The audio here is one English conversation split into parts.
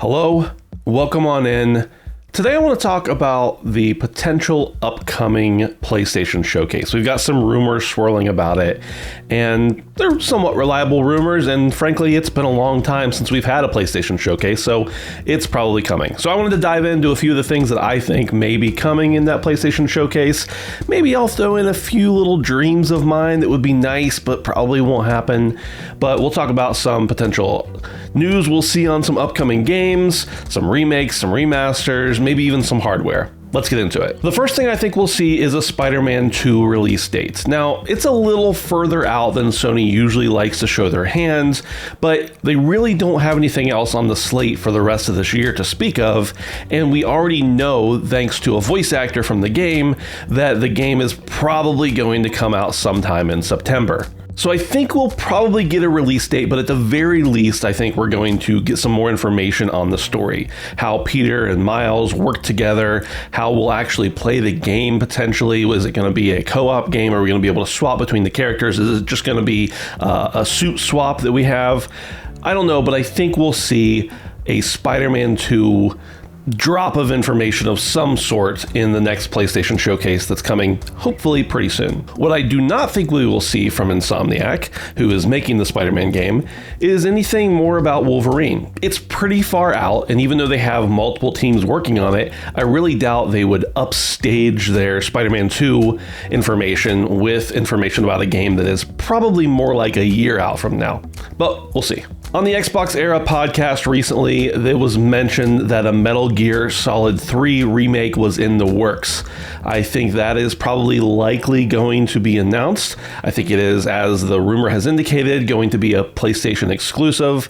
Hello, welcome on in. Today I want to talk about the potential upcoming PlayStation showcase. We've got some rumors swirling about it, and they're somewhat reliable rumors, and frankly, it's been a long time since we've had a PlayStation showcase, so it's probably coming. So I wanted to dive into a few of the things that I think may be coming in that PlayStation showcase. Maybe I'll throw in a few little dreams of mine that would be nice, but probably won't happen. But we'll talk about some potential news we'll see on some upcoming games, some remakes, some remasters, maybe even some hardware. Let's get into it. The first thing I think we'll see is a Spider-Man 2 release date. Now, it's a little further out than Sony usually likes to show their hands, but they really don't have anything else on the slate for the rest of this year to speak of, and we already know, thanks to a voice actor from the game, that the game is probably going to come out sometime in September. So I think we'll probably get a release date, but at the very least, I think we're going to get some more information on the story. How Peter and Miles work together, how we'll actually play the game potentially. Is it going to be a co-op game? Are we going to be able to swap between the characters? Is it just going to be a suit swap that we have? I don't know, but I think we'll see a Spider-Man 2 drop of information of some sort in the next PlayStation showcase that's coming hopefully pretty soon. What I do not think we will see from Insomniac, who is making the Spider-Man game, is anything more about Wolverine. It's pretty far out, and even though they have multiple teams working on it, I really doubt they would upstage their Spider-Man 2 information with information about a game that is probably more like a year out from now. But we'll see. On the Xbox Era podcast recently, there was mentioned that a Metal Gear Solid 3 remake was in the works. I think that is probably likely going to be announced. I think it is, as the rumor has indicated, going to be a PlayStation exclusive.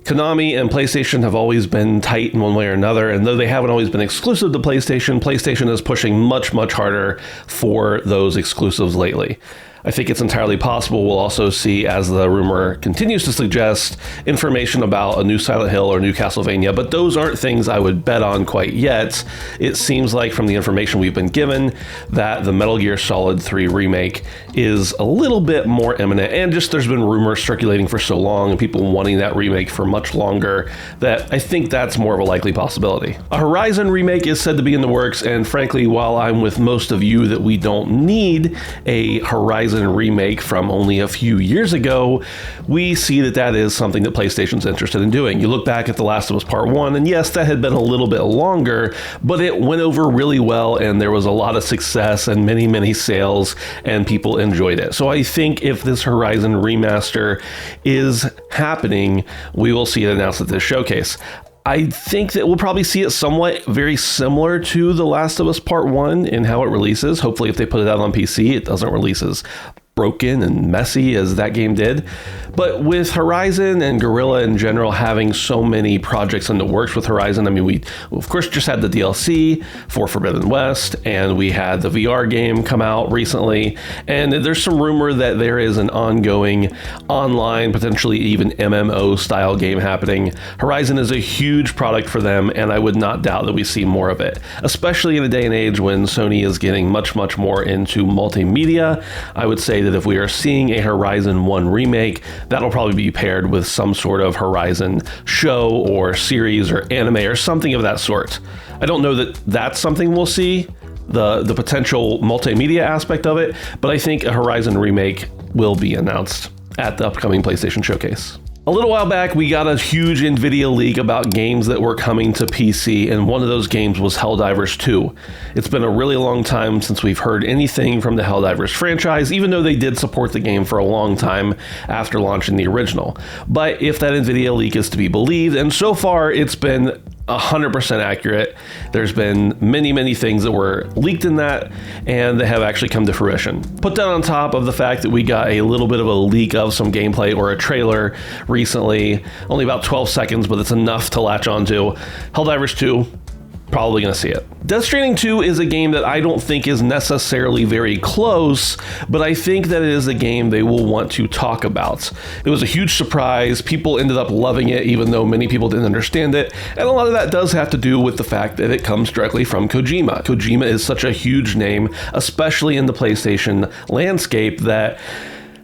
Konami and PlayStation have always been tight in one way or another, and though they haven't always been exclusive to PlayStation, PlayStation is pushing much, much harder for those exclusives lately. I think it's entirely possible we'll also see, as the rumor continues to suggest, information about a new Silent Hill or new Castlevania, but those aren't things I would bet on quite yet. It seems like from the information we've been given that the Metal Gear Solid 3 remake is a little bit more imminent, and just there's been rumors circulating for so long and people wanting that remake for much longer that I think that's more of a likely possibility. A Horizon remake is said to be in the works, and frankly, while I'm with most of you that we don't need a Horizon remake from only a few years ago, we see that that is something that PlayStation's interested in doing. You look back at The Last of Us Part 1, and yes, that had been a little bit longer, but it went over really well, and there was a lot of success and many, many sales, and people enjoyed it. So I think if this Horizon remaster is happening, we will see it announced at this showcase. I think that we'll probably see it somewhat very similar to The Last of Us Part 1 in how it releases. Hopefully, if they put it out on PC, it doesn't release as broken and messy as that game did. But with Horizon and Guerrilla in general having so many projects in the works with Horizon, I mean, we of course just had the DLC for Forbidden West, and we had the VR game come out recently, and there's some rumor that there is an ongoing online, potentially even MMO style game happening. Horizon is a huge product for them, and I would not doubt that we see more of it, especially in a day and age when Sony is getting much, much more into multimedia. I would say that if we are seeing a Horizon 1 remake, that'll probably be paired with some sort of Horizon show or series or anime or something of that sort. I don't know that that's something we'll see, the potential multimedia aspect of it, but I think a Horizon remake will be announced at the upcoming PlayStation showcase. A little while back, we got a huge NVIDIA leak about games that were coming to PC, and one of those games was Helldivers 2. It's been a really long time since we've heard anything from the Helldivers franchise, even though they did support the game for a long time after launching the original. But if that NVIDIA leak is to be believed, and so far it's been 100% accurate. There's been many, many things that were leaked in that, and they have actually come to fruition. Put that on top of the fact that we got a little bit of a leak of some gameplay or a trailer recently, only about 12 seconds, but it's enough to latch onto. Helldivers 2, probably going to see it. Death Stranding 2 is a game that I don't think is necessarily very close, but I think that it is a game they will want to talk about. It was a huge surprise. People ended up loving it, even though many people didn't understand it. And a lot of that does have to do with the fact that it comes directly from Kojima. Kojima is such a huge name, especially in the PlayStation landscape, that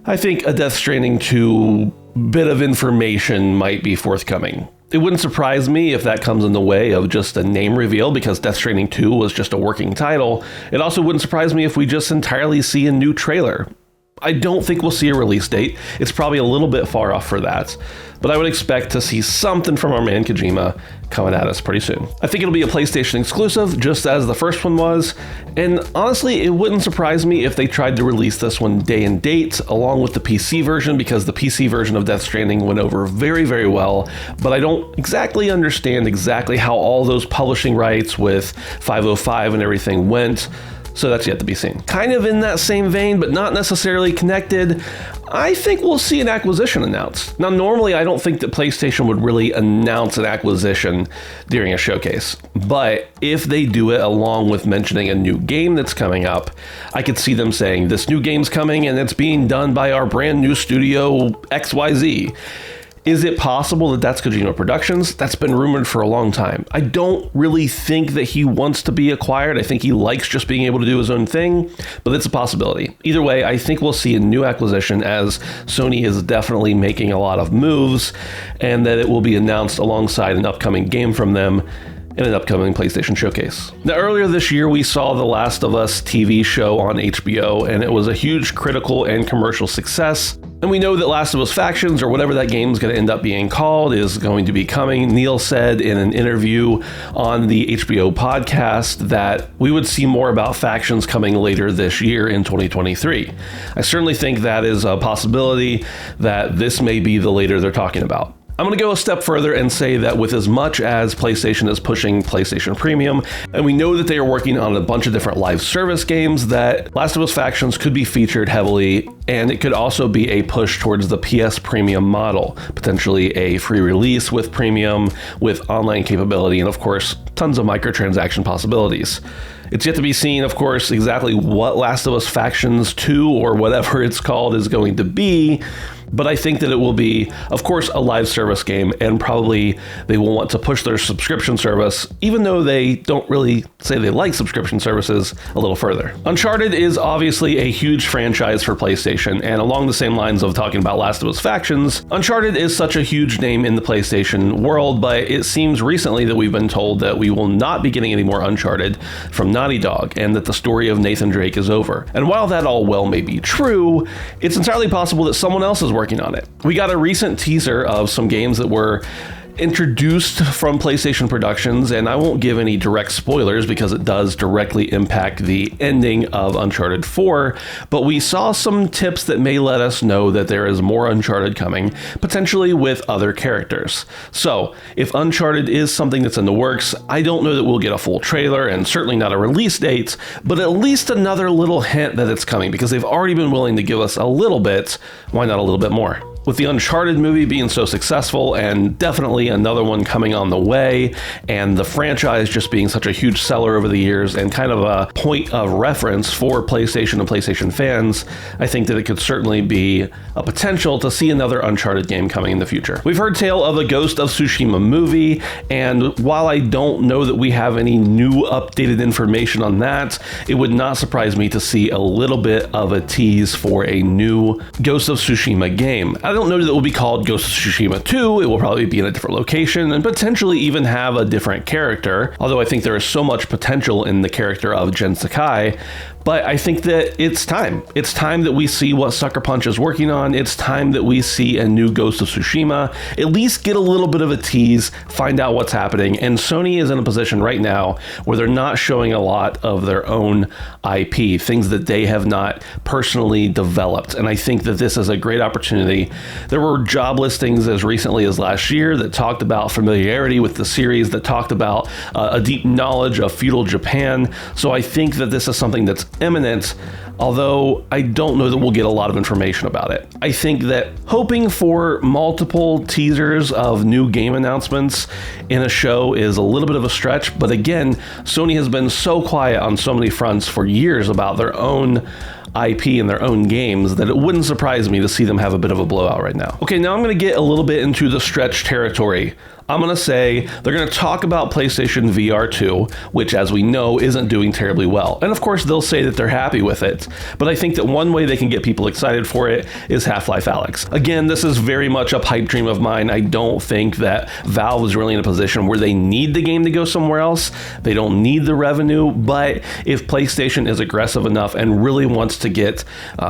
I think a Death Stranding 2 bit of information might be forthcoming. It wouldn't surprise me if that comes in the way of just a name reveal, because Death Stranding 2 was just a working title. It also wouldn't surprise me if we just entirely see a new trailer. I don't think we'll see a release date. It's probably a little bit far off for that, but I would expect to see something from our man Kojima coming at us pretty soon. I think it'll be a PlayStation exclusive, just as the first one was, and honestly, it wouldn't surprise me if they tried to release this one day and date along with the PC version, because the PC version of Death Stranding went over very, very well, but I don't exactly understand exactly how all those publishing rights with 505 and everything went. So that's yet to be seen. Kind of in that same vein, but not necessarily connected, I think we'll see an acquisition announced. Now, normally I don't think that PlayStation would really announce an acquisition during a showcase, but if they do it along with mentioning a new game that's coming up, I could see them saying, this new game's coming and it's being done by our brand new studio XYZ. Is it possible that that's Kojima Productions? That's been rumored for a long time. I don't really think that he wants to be acquired. I think he likes just being able to do his own thing, but it's a possibility. Either way, I think we'll see a new acquisition, as Sony is definitely making a lot of moves, and that it will be announced alongside an upcoming game from them in an upcoming PlayStation showcase. Now, earlier this year, we saw The Last of Us TV show on HBO, and it was a huge critical and commercial success. And we know that Last of Us Factions, or whatever that game is going to end up being called, is going to be coming. Neil said in an interview on the HBO podcast that we would see more about Factions coming later this year in 2023. I certainly think that is a possibility, that this may be the later they're talking about. I'm going to go a step further and say that with as much as PlayStation is pushing PlayStation Premium, and we know that they are working on a bunch of different live service games, that Last of Us Factions could be featured heavily, and it could also be a push towards the PS Premium model, potentially a free release with Premium, with online capability, and of course, tons of microtransaction possibilities. It's yet to be seen, of course, exactly what Last of Us Factions 2, or whatever it's called, is going to be, but I think that it will be, of course, a live service game, and probably they will want to push their subscription service, even though they don't really say they like subscription services, a little further. Uncharted is obviously a huge franchise for PlayStation, and along the same lines of talking about Last of Us Factions, Uncharted is such a huge name in the PlayStation world, but it seems recently that we've been told that we will not be getting any more Uncharted from Naughty Dog, and that the story of Nathan Drake is over. And while that all well may be true, it's entirely possible that someone else is working on it. We got a recent teaser of some games that were introduced from PlayStation Productions, and I won't give any direct spoilers because it does directly impact the ending of Uncharted 4, but we saw some tips that may let us know that there is more Uncharted coming, potentially with other characters. So, if Uncharted is something that's in the works, I don't know that we'll get a full trailer, and certainly not a release date, but at least another little hint that it's coming, because they've already been willing to give us a little bit. Why not a little bit more? With the Uncharted movie being so successful, and definitely another one coming on the way, and the franchise just being such a huge seller over the years and kind of a point of reference for PlayStation and PlayStation fans, I think that it could certainly be a potential to see another Uncharted game coming in the future. We've heard tale of a Ghost of Tsushima movie, and while I don't know that we have any new updated information on that, it would not surprise me to see a little bit of a tease for a new Ghost of Tsushima game. I don't know that it will be called Ghost of Tsushima 2, it will probably be in a different location and potentially even have a different character, although I think there is so much potential in the character of Jen Sakai. But I think that it's time. It's time that we see what Sucker Punch is working on. It's time that we see a new Ghost of Tsushima, at least get a little bit of a tease, find out what's happening. And Sony is in a position right now where they're not showing a lot of their own IP, things that they have not personally developed. And I think that this is a great opportunity. There were job listings as recently as last year that talked about familiarity with the series, that talked about a deep knowledge of feudal Japan. So I think that this is something that's imminent, although I don't know that we'll get a lot of information about it. I think that hoping for multiple teasers of new game announcements in a show is a little bit of a stretch, but again, Sony has been so quiet on so many fronts for years about their own IP and their own games that it wouldn't surprise me to see them have a bit of a blowout right now. Okay, now I'm going to get a little bit into the stretch territory. I'm going to say they're going to talk about PlayStation VR 2, which as we know isn't doing terribly well. And of course they'll say that they're happy with it, but I think that one way they can get people excited for it is Half-Life Alyx. Again, this is very much a pipe dream of mine. I don't think that Valve is really in a position where they need the game to go somewhere else. They don't need the revenue, but if PlayStation is aggressive enough and really wants to get,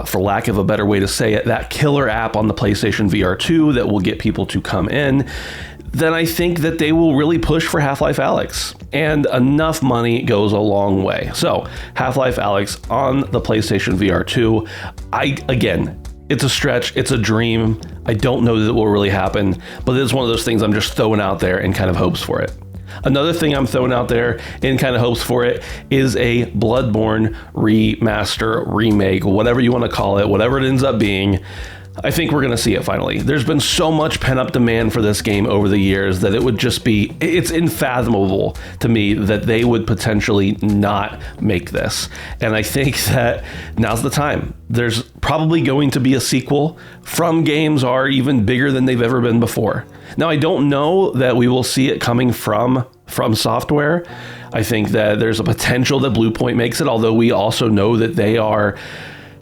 for lack of a better way to say it, that killer app on the PlayStation VR 2 that will get people to come in, then I think that they will really push for Half-Life Alyx. And enough money goes a long way. So, Half-Life Alyx on the PlayStation VR 2, again, it's a stretch, it's a dream. I don't know that it will really happen, but it's one of those things I'm just throwing out there in kind of hopes for it. Another thing I'm throwing out there in kind of hopes for it is a Bloodborne remaster, remake, whatever you want to call it, whatever it ends up being. I think we're going to see it finally. There's been so much pent-up demand for this game over the years that it would just be, it's unfathomable to me that they would potentially not make this. And I think that now's the time. There's probably going to be a sequel. From games are even bigger than they've ever been before. Now, I don't know that we will see it coming from Software. I think that there's a potential that Bluepoint makes it, although we also know that they are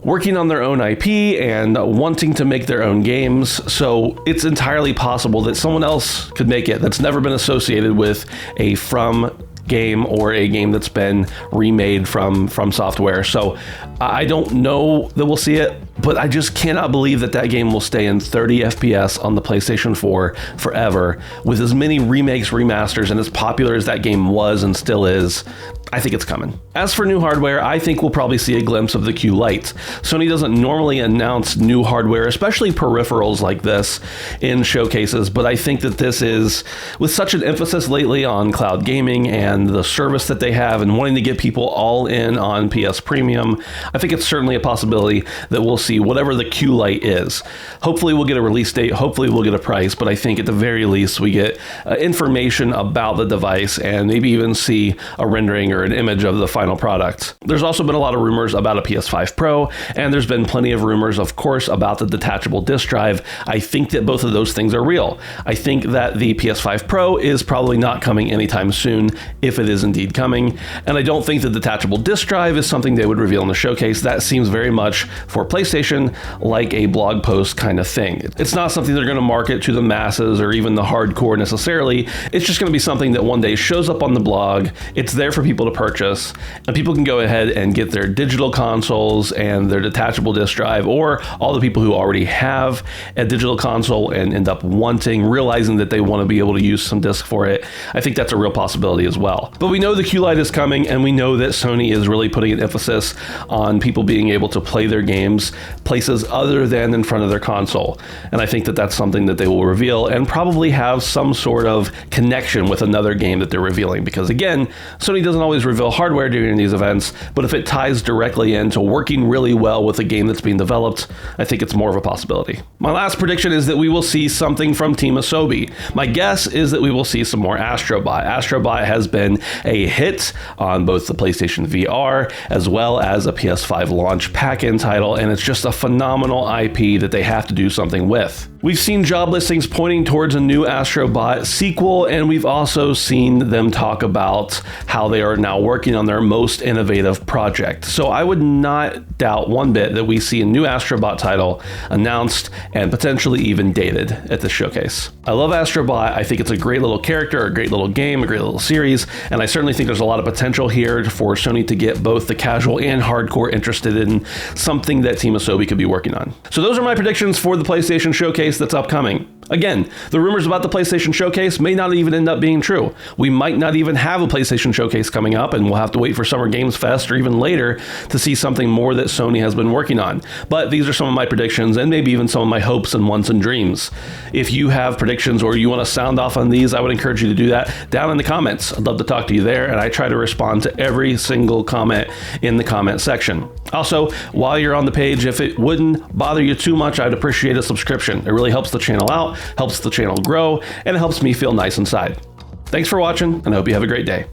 working on their own IP and wanting to make their own games. So it's entirely possible that someone else could make it that's never been associated with a From game or a game that's been remade from Software. So I don't know that we'll see it, but I just cannot believe that that game will stay in 30 FPS on the PlayStation 4 forever. With as many remakes, remasters, and as popular as that game was and still is, I think it's coming. As for new hardware, I think we'll probably see a glimpse of the Q-lite. Sony doesn't normally announce new hardware, especially peripherals like this, in showcases, but I think that this is, with such an emphasis lately on cloud gaming and the service that they have and wanting to get people all in on PS Premium, I think it's certainly a possibility that we'll see whatever the Q-lite is. Hopefully we'll get a release date, hopefully we'll get a price, but I think at the very least we get information about the device and maybe even see a rendering or an image of the final product. There's also been a lot of rumors about a PS5 Pro, and there's been plenty of rumors, of course, about the detachable disk drive. I think that both of those things are real. I think that the PS5 Pro is probably not coming anytime soon, if it is indeed coming, and I don't think the detachable disk drive is something they would reveal in the showcase. That seems very much for PlayStation like a blog post kind of thing. It's not something they're going to market to the masses or even the hardcore necessarily. It's just going to be something that one day shows up on the blog. It's there for people to purchase, and people can go ahead and get their digital consoles and their detachable disk drive, or all the people who already have a digital console and end up realizing that they want to be able to use some disk for it. I think that's a real possibility as well. But we know the Q-lite is coming, and we know that Sony is really putting an emphasis on people being able to play their games places other than in front of their console. And I think that that's something that they will reveal and probably have some sort of connection with another game that they're revealing, because again, Sony doesn't always reveal hardware during these events, but if it ties directly into working really well with a game that's being developed, I think it's more of a possibility. My last prediction is that we will see something from Team Asobi. My guess is that we will see some more Astrobot. Astrobot has been a hit on both the PlayStation VR as well as a PS5 launch pack-in title, and it's just a phenomenal IP that they have to do something with. We've seen job listings pointing towards a new Astrobot sequel, and we've also seen them talk about how they are now working on their most innovative project. So I would not doubt one bit that we see a new Astrobot title announced and potentially even dated at the showcase. I love Astrobot. I think it's a great little character, a great little game, a great little series, and I certainly think there's a lot of potential here for Sony to get both the casual and hardcore interested in something that Team Asobi could be working on. So those are my predictions for the PlayStation Showcase that's upcoming. Again, the rumors about the PlayStation Showcase may not even end up being true. We might not even have a PlayStation Showcase coming up, and we'll have to wait for Summer Games Fest or even later to see something more that Sony has been working on. But these are some of my predictions and maybe even some of my hopes and wants and dreams. If you have predictions or you want to sound off on these, I would encourage you to do that down in the comments. I'd love to talk to you there, and I try to respond to every single comment in the comment section. Also, while you're on the page, if it wouldn't bother you too much, I'd appreciate a subscription. It really helps the channel out, helps the channel grow, and it helps me feel nice inside. Thanks for watching, and I hope you have a great day.